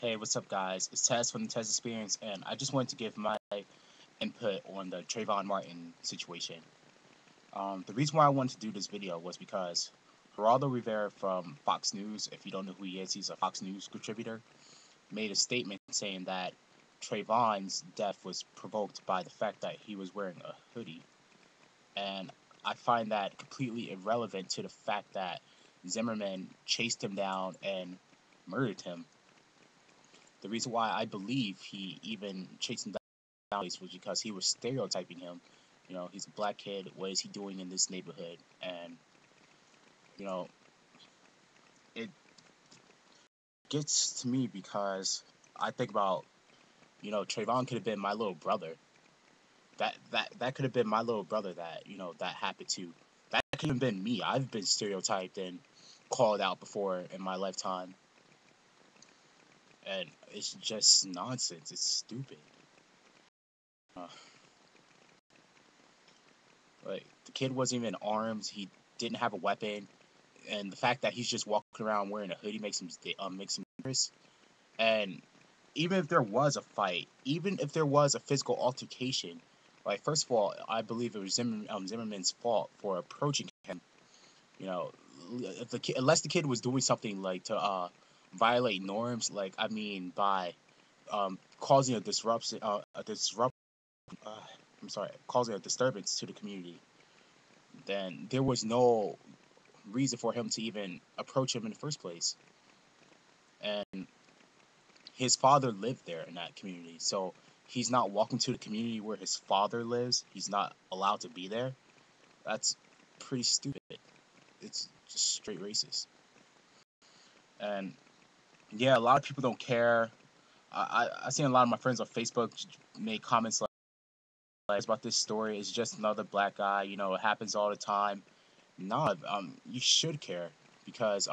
Hey, what's up, guys? It's Tess from the Tess Experience, and I just wanted to give my input on the Trayvon Martin situation. The reason why I wanted to do this video was because Geraldo Rivera from Fox News, if you don't know who he is, he's a Fox News contributor, made a statement saying that Trayvon's death was provoked by the fact that he was wearing a hoodie. And I find that completely irrelevant to the fact that Zimmerman chased him down and murdered him. The reason why I believe he even chased him down was because he was stereotyping him. He's a black kid. What is he doing in this neighborhood? And you know, it gets to me because I think about, Trayvon could have been my little brother. That could have been my little brother that that happened to. That could have been me. I've been stereotyped and called out before in my lifetime, and it's just nonsense. It's stupid. Uh, Like, the kid wasn't even armed. He didn't have a weapon, and the fact that he's just walking around wearing a hoodie makes him dangerous. And even if there was a fight, even if there was a physical altercation, like, first of all, I believe it was Zimmerman's fault for approaching him. You know, if unless the kid was doing something like to violate norms, like, I mean, by causing a disruption, uh, causing a disturbance to the community, then there was no reason for him to even approach him in the first place. And his father lived there in that community, so he's not walking to the community where his father lives. He's not allowed to be there. That's pretty stupid. It's just straight racist. And yeah, a lot of people don't care. I seen a lot of my friends on Facebook make comments like about this story. It's just another black guy. It happens all the time. No, you should care because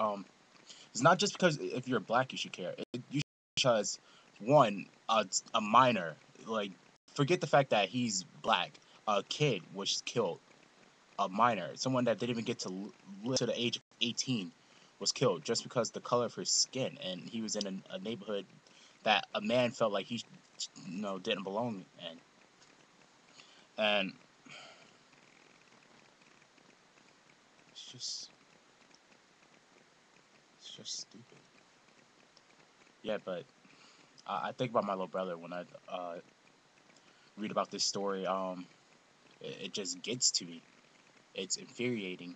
it's not just because if you're black you should care. You should because one, a minor, like, forget the fact that he's black. A kid was killed. A minor, someone that didn't even get to live to the age of 18, was killed just because the color of his skin, and he was in a neighborhood that a man felt like he, didn't belong in, and it's just it's just stupid. Yeah, but I think about my little brother when I read about this story. It just gets to me. It's infuriating.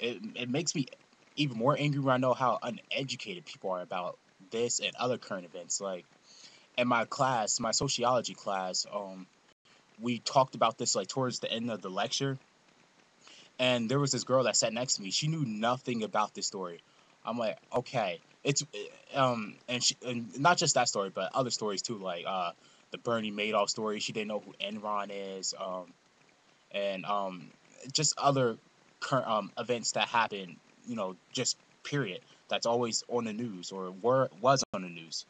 It makes me even more angry when I know how uneducated people are about this and other current events. Like, in my class, my sociology class, we talked about this like towards the end of the lecture, and there was this girl that sat next to me. She knew nothing about this story. I'm like, okay, and not just that story, but other stories too, like the Bernie Madoff story. She didn't know who Enron is, and just other current events that happen. Just period. That's always on the news or was on the news.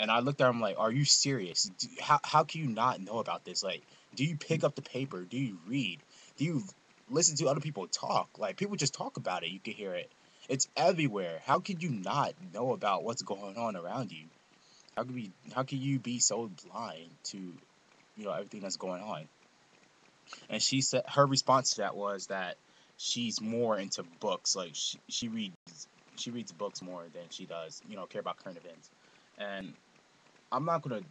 And I looked at him like, are you serious? How can you not know about this? Like, do you pick up the paper? Do you read? Do you listen to other people talk? Like, people just talk about it. You can hear it. It's everywhere. How could you not know about what's going on around you? How can you be so blind to, everything that's going on? And she said her response to that was that she's more into books. Like, she reads books more than she does, care about current events. And I'm not gonna,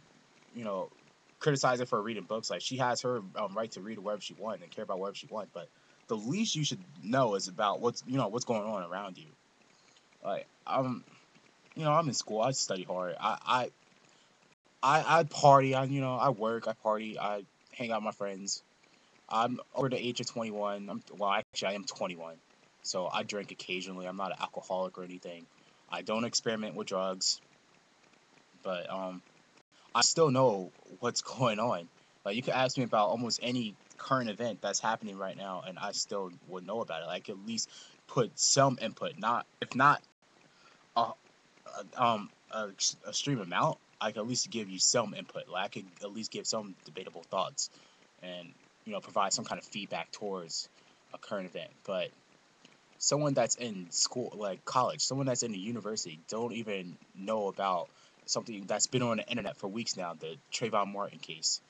you know, criticize her for reading books. Like, she has her right to read wherever she wants and care about wherever she wants. But the least you should know is about what's going on around you. Like, I'm in school. I study hard. I party. I work. I party. I hang out with my friends. I'm over the age of 21. Actually, I am 21. So I drink occasionally. I'm not an alcoholic or anything. I don't experiment with drugs, but I still know what's going on. Like, you could ask me about almost any current event that's happening right now, and I still would know about it. I could at least put some input, not if not a a extreme amount. I could at least give you some input. Like, I could at least give some debatable thoughts, and provide some kind of feedback towards a current event. But someone that's in school, like college, someone that's in the university, don't even know about something that's been on the internet for weeks now, the Trayvon Martin case.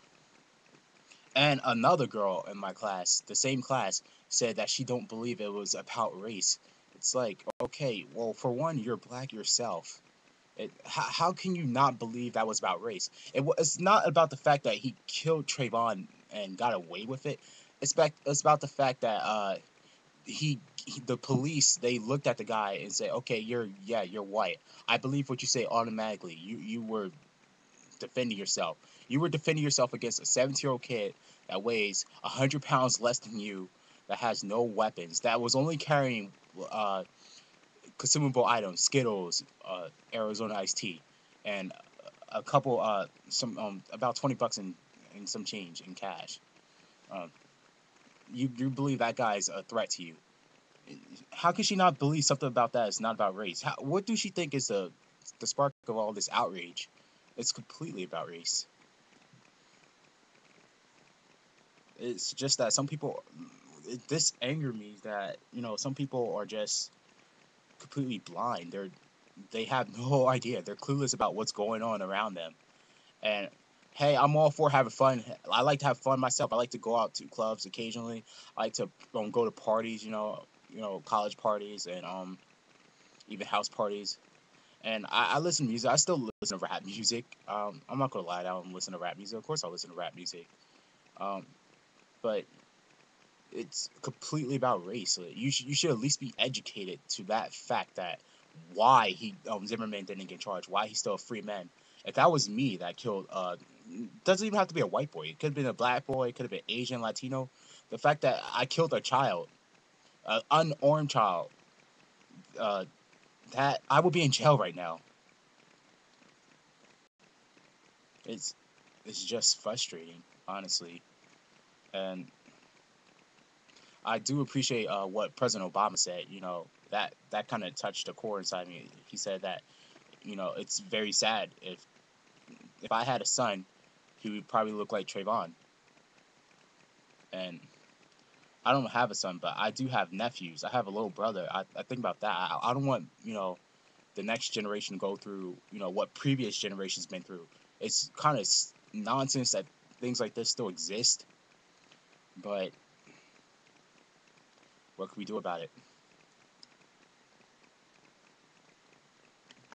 And another girl in my class, the same class, said that she don't believe it was about race. It's like, okay, well, for one, you're black yourself. How can you not believe that was about race? It's not about the fact that he killed Trayvon and got away with it. It's about the fact that the police, they looked at the guy and said, okay, you're white. I believe what you say automatically. You were defending yourself. You were defending yourself against a 17-year-old kid that weighs 100 pounds less than you, that has no weapons, that was only carrying uh, consumable items, Skittles, Arizona iced tea, and a couple some about $20 in some change in cash. Um, you believe that guy's a threat to you? How can she not believe something about that is not about race? What do she think is the spark of all this outrage? It's completely about race. It's just that some people, this anger me that some people are just completely blind. They have no idea. They're clueless about what's going on around them. And hey, I'm all for having fun. I like to have fun myself. I like to go out to clubs occasionally. I like to go to parties. College parties and even house parties. And I listen to music. I still listen to rap music. I'm not gonna lie, I don't listen to rap music. Of course, I listen to rap music. Um, but it's completely about race. Like, you should at least be educated to that fact that why he Zimmerman didn't get charged, why he's still a free man. If that was me that killed, doesn't even have to be a white boy. It could have been a black boy. It could have been Asian, Latino. The fact that I killed a child, an unarmed child, uh, that I would be in jail right now. It's it's just frustrating, honestly. And I do appreciate what President Obama said. That kind of touched a core inside me. He said that it's very sad if I had a son, he would probably look like Trayvon. And I don't have a son, but I do have nephews. I have a little brother. I think about that. I don't want the next generation to go through what previous generations been through. It's kind of nonsense that things like this still exist, but what can we do about it?